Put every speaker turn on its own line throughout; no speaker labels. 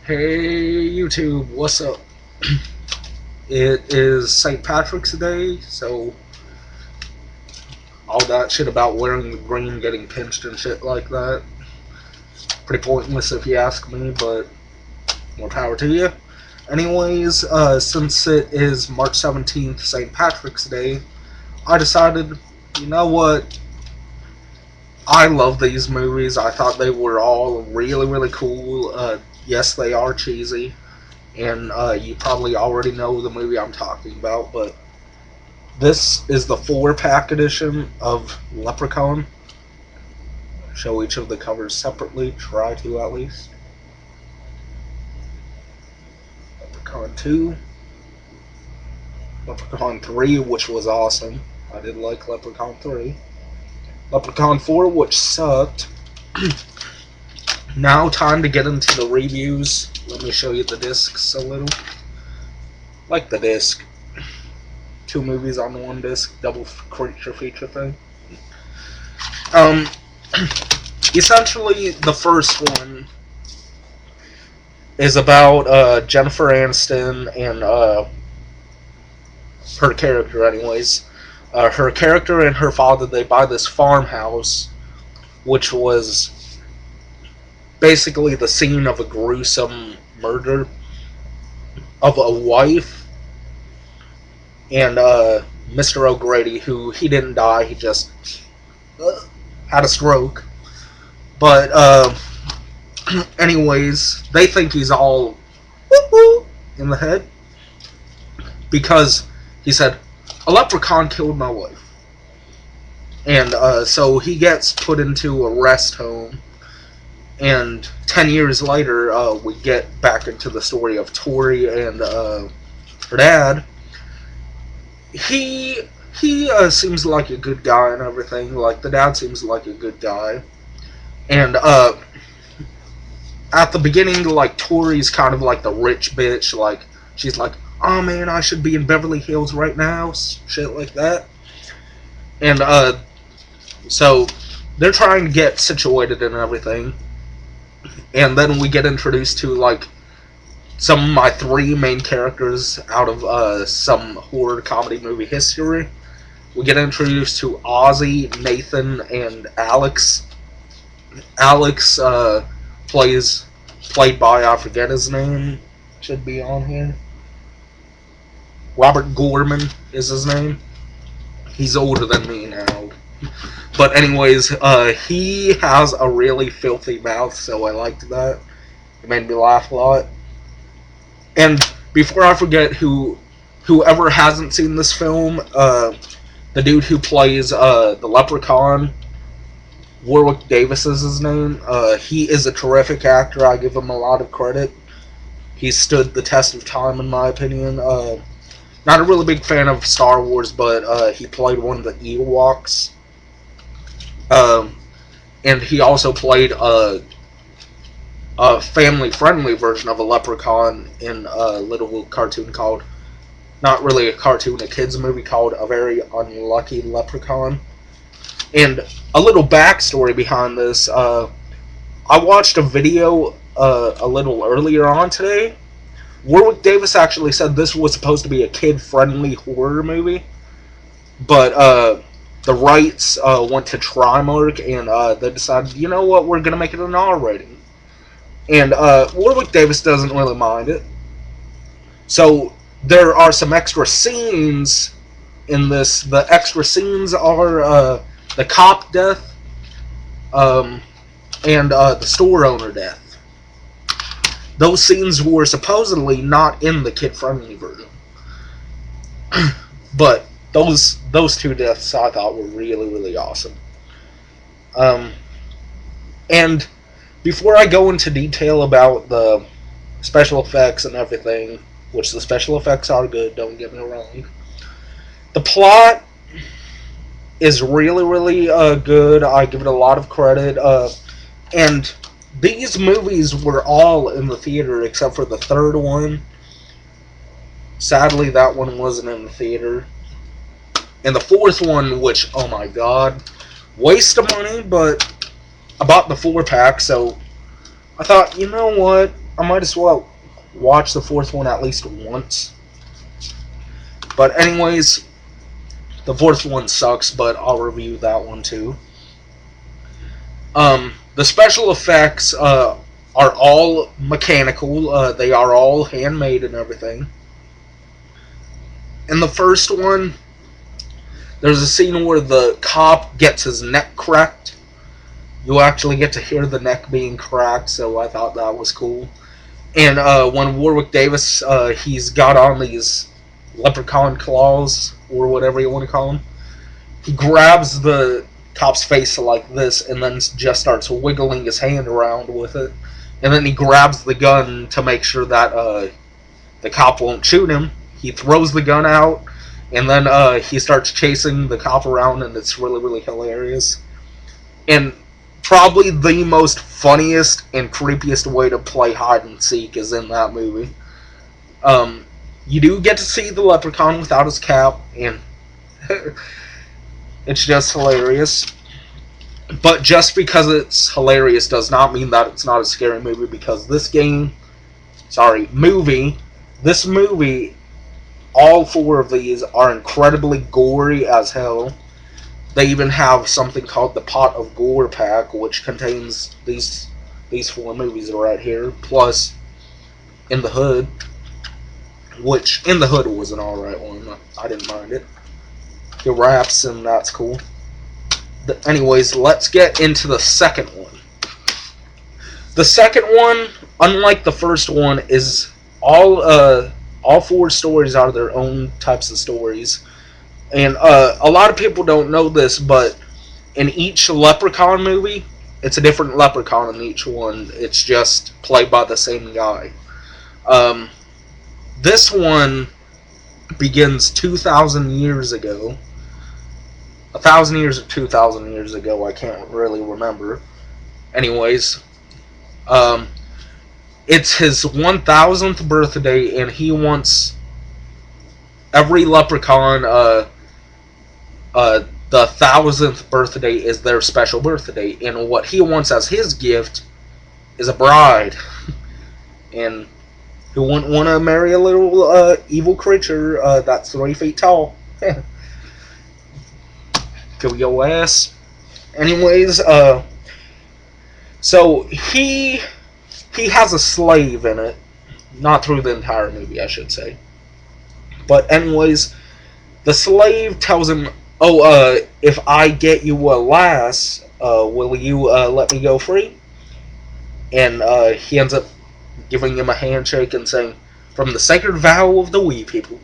Hey YouTube, what's up? It is St. Patrick's Day, so all that shit about wearing the green, getting pinched and shit like that, pretty pointless if you ask me, but more power to you. Anyways, since it is March 17th, St. Patrick's Day, I decided, you know what? I love these movies. I thought they were all really, really cool. Yes, they are cheesy. And you probably already know the movie I'm talking about, but this is the 4-pack edition of Leprechaun. Show each of the covers separately, try to at least. Leprechaun 2, Leprechaun 3, which was awesome. I did like Leprechaun 3. Leprechaun 4, which sucked. Now, time to get into the reviews. Let me show you the discs a little. Like the disc. 2 movies on one disc, double creature feature thing. Essentially, the first one is about Jennifer Aniston and her character, anyways. Her character and her father, they buy this farmhouse, which was basically the scene of a gruesome murder of a wife and Mr. O'Grady, who he didn't die, he just had a stroke. But anyways, they think he's all woo-woo in the head because he said, a leprechaun killed my wife. And so he gets put into a rest home. And 10 years later, we get back into the story of Tori and her dad. He seems like a good guy and everything. Like, the dad seems like a good guy. And at the beginning, like, Tori's kind of like the rich bitch. Like, she's like, oh man, I should be in Beverly Hills right now. Shit like that. And so they're trying to get situated and everything. And then we get introduced to, like, some of my 3 main characters out of some horror comedy movie history. We get introduced to Ozzy, Nathan, and Alex. Alex played by, I forget his name, should be on here. Robert Gorman is his name. He's older than me now. But anyways, he has a really filthy mouth, so I liked that. It made me laugh a lot. And before I forget, whoever hasn't seen this film, the dude who plays the Leprechaun, Warwick Davis is his name. He is a terrific actor. I give him a lot of credit. He stood the test of time, in my opinion. Not a really big fan of Star Wars, but he played one of the Ewoks. And he also played a family-friendly version of a leprechaun in a little cartoon called, not really a cartoon, a kid's movie called A Very Unlucky Leprechaun. And a little backstory behind this, I watched a video a little earlier on today. Warwick Davis actually said this was supposed to be a kid-friendly horror movie, but the rights went to Trimark, and they decided, you know what, we're going to make it an R rating. And Warwick Davis doesn't really mind it. So there are some extra scenes in this. The extra scenes are the cop death and the store owner death. Those scenes were supposedly not in the kid-friendly version. But those 2 deaths I thought were really, really awesome. And before I go into detail about the special effects and everything, which the special effects are good, don't get me wrong, the plot is really, really good. I give it a lot of credit. And these movies were all in the theater except for the 3rd one. Sadly, that one wasn't in the theater. And the 4th one, which, oh my god, waste of money, but I bought the 4-pack, so I thought, you know what, I might as well watch the fourth one at least once. But anyways, the fourth one sucks, but I'll review that one too. The special effects are all mechanical. They are all handmade and everything. In the first one, there's a scene where the cop gets his neck cracked. You actually get to hear the neck being cracked, so I thought that was cool. And when Warwick Davis, he's got on these leprechaun claws, or whatever you want to call them, he grabs the cop's face like this and then just starts wiggling his hand around with it. And then he grabs the gun to make sure that the cop won't shoot him. He throws the gun out, and then he starts chasing the cop around, and it's really, really hilarious. And probably the most funniest and creepiest way to play hide and seek is in that movie. You do get to see the leprechaun without his cap, and it's just hilarious. But just because it's hilarious does not mean that it's not a scary movie, because this movie, all four of these are incredibly gory as hell. They even have something called the Pot of Gore pack, which contains these four movies right here, plus In the Hood, which In the Hood was an alright one. I didn't mind it. It raps, and that's cool. Anyways, let's get into the second one. The second one, unlike the first one, is all four stories are their own types of stories. And a lot of people don't know this, but in each Leprechaun movie, it's a different Leprechaun in each one. It's just played by the same guy. This one begins 2,000 years ago. 1,000 years or 2,000 years ago, I can't really remember. Anyways, it's his 1,000th birthday, and he wants every leprechaun, the 1,000th birthday is their special birthday, and what he wants as his gift is a bride. And who wouldn't want to marry a little evil creature that's 3 feet tall? Kill your ass. Anyways, so he has a slave in it. Not through the entire movie, I should say. But anyways, the slave tells him, if I get you a lass, will you let me go free? And he ends up giving him a handshake and saying, from the sacred vow of the wee people.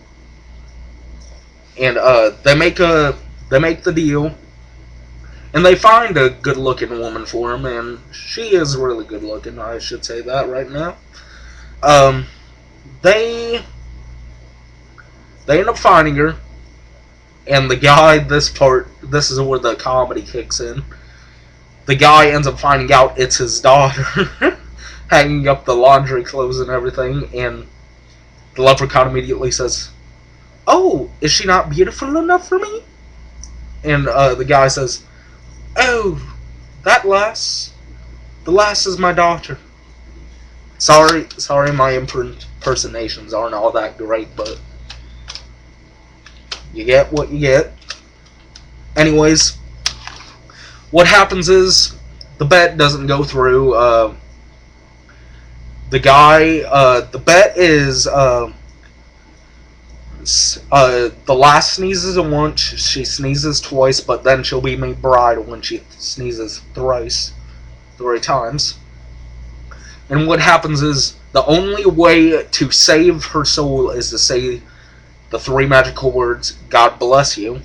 And they make the deal, and they find a good-looking woman for him, and she is really good-looking, I should say that right now. They end up finding her, and the guy, this is where the comedy kicks in. The guy ends up finding out it's his daughter, hanging up the laundry clothes and everything, and the leprechaun immediately says, "Oh, is she not beautiful enough for me?" And the guy says, "Oh, that lass. The lass is my daughter." Sorry, my impersonations aren't all that great, but you get what you get. Anyways, what happens is the bet doesn't go through. The bet is the lass sneezes once, she sneezes twice, but then she'll be made bride when she sneezes three times. And what happens is the only way to save her soul is to say the 3 magical words, "God bless you."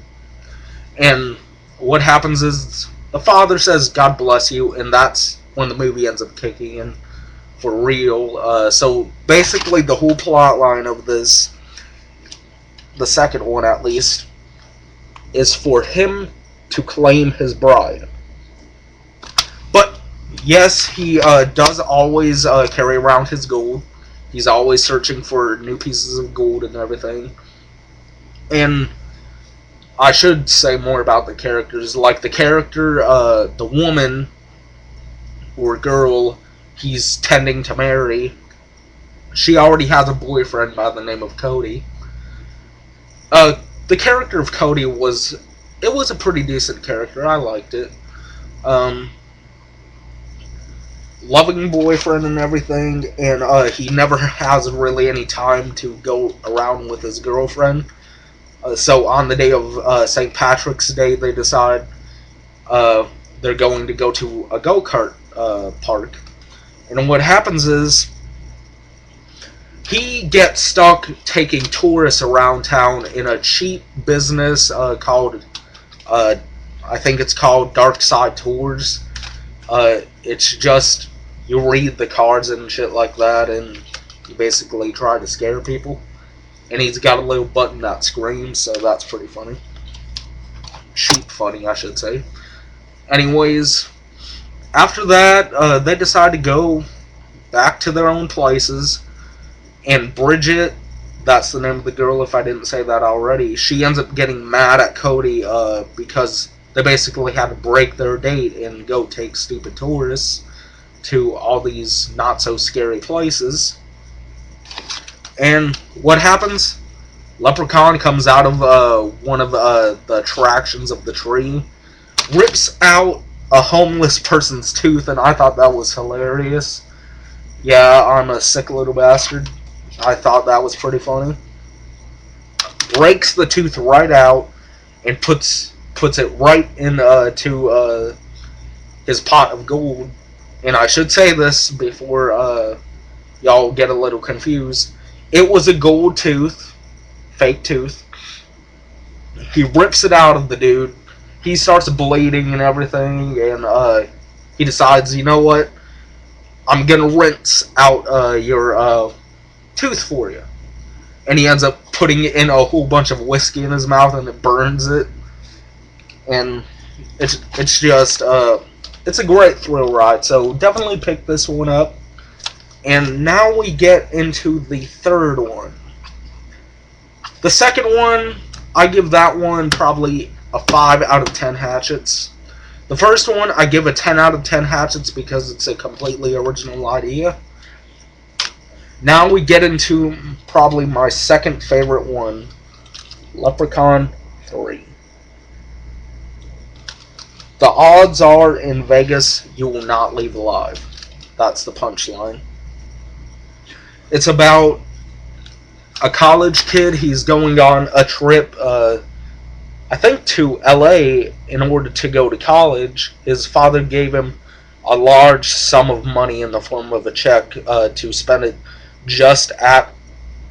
And what happens is the father says, "God bless you," and that's when the movie ends up kicking in for real. So basically the whole plot line of this, the second one at least, is for him to claim his bride. But yes, he does always carry around his gold. He's always searching for new pieces of gold and everything. And I should say more about the characters. Like the character, the woman or girl he's tending to marry, she already has a boyfriend by the name of Cody. The character of Cody was a pretty decent character. I liked it. Loving boyfriend and everything, and he never has really any time to go around with his girlfriend. So on the day of St. Patrick's Day, they decide they're going to go to a go-kart park. And what happens is he gets stuck taking tourists around town in a cheap business called, I think it's called Dark Side Tours. It's just, you read the cards and shit like that, and you basically try to scare people. And he's got a little button that screams, so that's pretty funny. Cheap funny, I should say. Anyways, after that, they decide to go back to their own places. And Bridget, that's the name of the girl if I didn't say that already, she ends up getting mad at Cody because they basically had to break their date and go take stupid tourists to all these not-so-scary places. And what happens? Leprechaun comes out of one of the attractions of the tree, rips out a homeless person's tooth, and I thought that was hilarious. Yeah, I'm a sick little bastard. I thought that was pretty funny. Breaks the tooth right out and puts it right into his pot of gold. And I should say this before y'all get a little confused. It was a gold tooth, fake tooth. He rips it out of the dude. He starts bleeding and everything, and he decides, you know what? I'm gonna rinse out your tooth for you. And he ends up putting it in a whole bunch of whiskey in his mouth, and it burns it. And it's just it's a great thrill ride. So definitely pick this one up. And now we get into the third one. The second one, I give that one probably a 5 out of 10 hatchets. The first one, I give a 10 out of 10 hatchets because it's a completely original idea. Now we get into probably my second favorite one, Leprechaun 3. The odds are in Vegas you will not leave alive. That's the punchline. It's about a college kid. He's going on a trip, I think to LA in order to go to college. His father gave him a large sum of money in the form of a check to spend it just at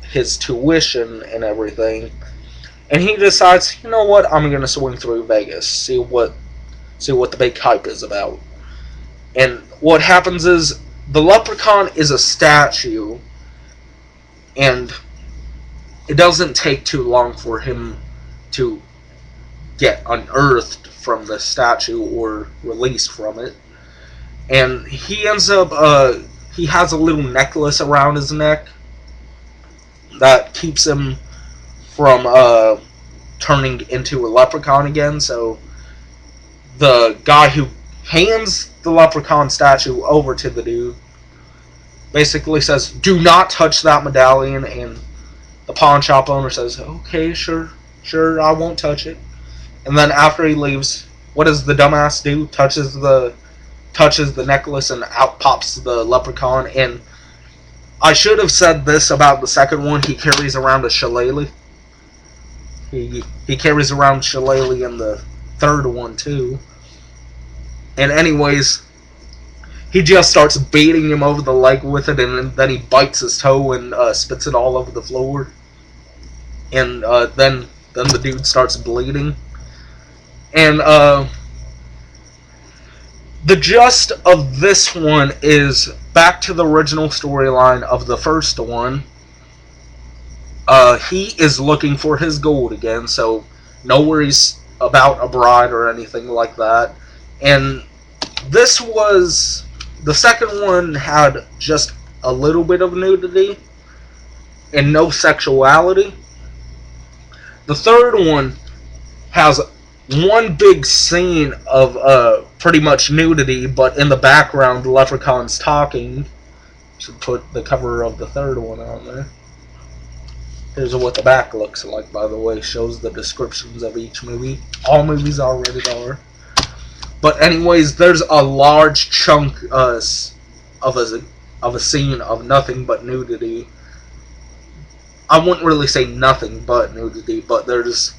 his tuition and everything. And he decides, you know what, I'm going to swing through Vegas, see what the big hype is about. And what happens is, the Leprechaun is a statue, and it doesn't take too long for him to get unearthed from the statue or released from it. And he ends up, he has a little necklace around his neck that keeps him from turning into a leprechaun again. So the guy who hands the leprechaun statue over to the dude basically says, do not touch that medallion, and the pawn shop owner says, okay, sure, I won't touch it. And then after he leaves, what does the dumbass do? Touches the necklace, and out pops the leprechaun. And I should have said this about the second one. He carries around a shillelagh. He carries around shillelagh in the third one too. And anyways, he just starts beating him over the leg with it, and then he bites his toe and spits it all over the floor. And then the dude starts bleeding. And the gist of this one is back to the original storyline of the first one. He is looking for his gold again, so no worries about a bride or anything like that. And this was... the second one had just a little bit of nudity and no sexuality. The third one has one big scene of pretty much nudity, but in the background, the leprechaun's talking. Should put the cover of the third one on there. Here's what the back looks like, by the way. Shows the descriptions of each movie. All movies are rated R. But anyways, there's a large chunk of a scene of nothing but nudity. I wouldn't really say nothing but nudity, but there's,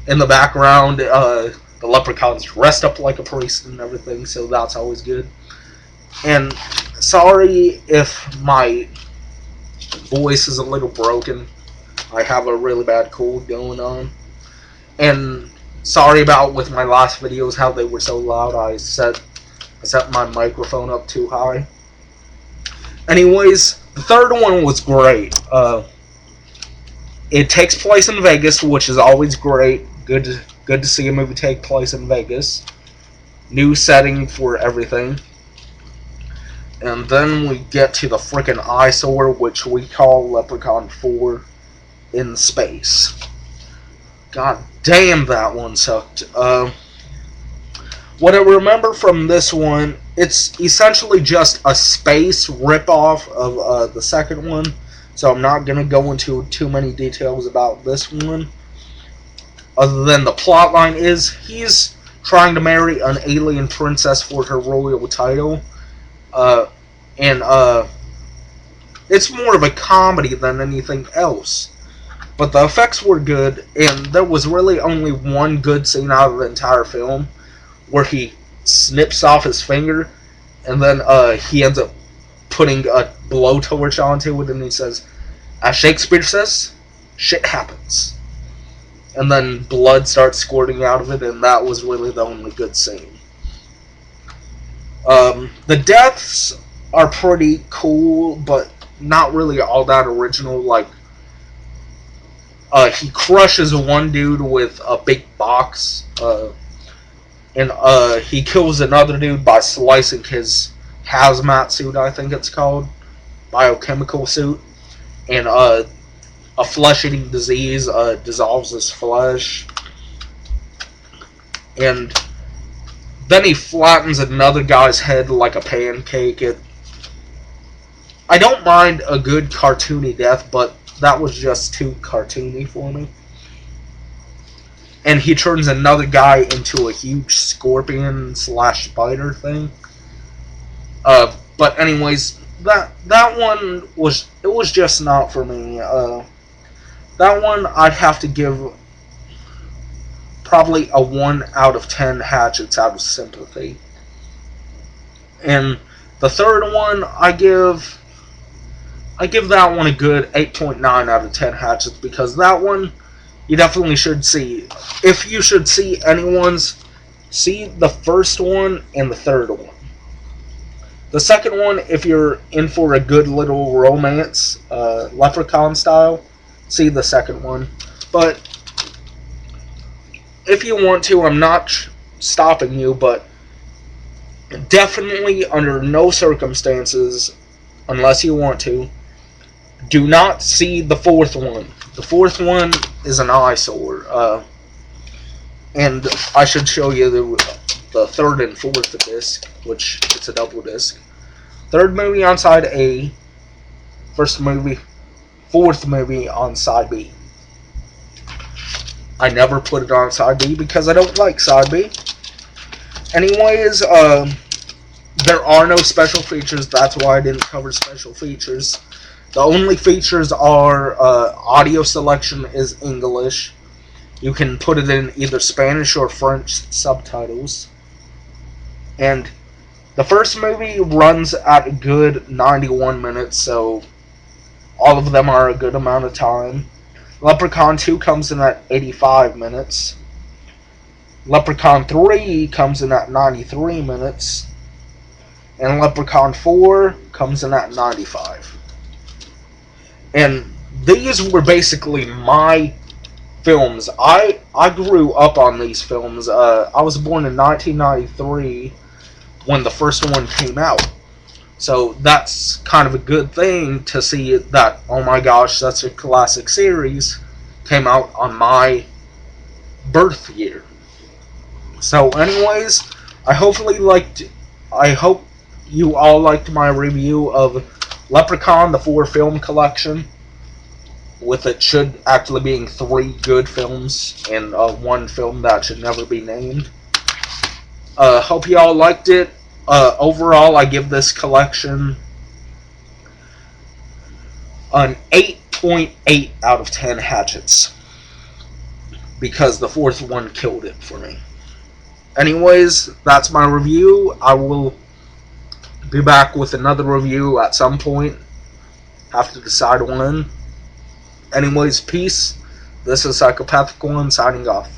in the background, the Leprechaun's dressed up like a priest and everything, so that's always good. And sorry if my voice is a little broken. I have a really bad cold going on. And sorry about with my last videos how they were so loud. I set my microphone up too high. Anyways, the third one was great. It takes place in Vegas, which is always great. Good to see a movie take place in Vegas. New setting for everything. And then we get to the frickin' eyesore, which we call Leprechaun 4 in space. God damn, that one sucked. What I remember from this one, it's essentially just a space ripoff of the second one. So I'm not going to go into too many details about this one. Other than the plotline is, he's trying to marry an alien princess for her royal title. And it's more of a comedy than anything else. But the effects were good, and there was really only one good scene out of the entire film, where he snips off his finger, and then he ends up putting a blowtorch onto it, and he says, as Shakespeare says, shit happens. And then blood starts squirting out of it, and that was really the only good scene. The deaths are pretty cool, but not really all that original. Like, he crushes one dude with a big box, and he kills another dude by slicing his hazmat suit, I think it's called, biochemical suit, and a flesh-eating disease dissolves his flesh, and then he flattens another guy's head like a pancake. I don't mind a good cartoony death, but that was just too cartoony for me. And he turns another guy into a huge scorpion / spider thing. But anyways, that one was just not for me. That one I'd have to give probably a 1 out of 10 hatchets out of sympathy. And the third one, I give that one a good 8.9 out of 10 hatchets, because that one you definitely should see. If you should see anyone's, see the first one and the third one. The second one, if you're in for a good little romance, Leprechaun style, see the second one. But if you want to, I'm not stopping you, but definitely under no circumstances, unless you want to, do not see the fourth one. The fourth one is an eyesore. And I should show you the third and fourth disc, which it's a double disc. Third movie on side A, fourth movie on side B. I never put it on side B because I don't like side B. Anyways, there are no special features. That's why I didn't cover special features. The only features are audio selection is English. You can put it in either Spanish or French subtitles. And the first movie runs at a good 91 minutes, so all of them are a good amount of time. Leprechaun 2 comes in at 85 minutes. Leprechaun 3 comes in at 93 minutes. And Leprechaun 4 comes in at 95. And these were basically my films. I grew up on these films. I was born in 1993 when the first one came out. So that's kind of a good thing to see that, oh my gosh, that's a classic series, came out on my birth year. So anyways, I hope you all liked my review of Leprechaun, the 4-film collection, with it should actually being 3 good films and 1 film that should never be named. Hope you all liked it. Overall, I give this collection an 8.8 out of 10 hatchets, because the 4th one killed it for me. Anyways, that's my review. I will be back with another review at some point. Have to decide when. Anyways, peace. This is Psychopath1c signing off.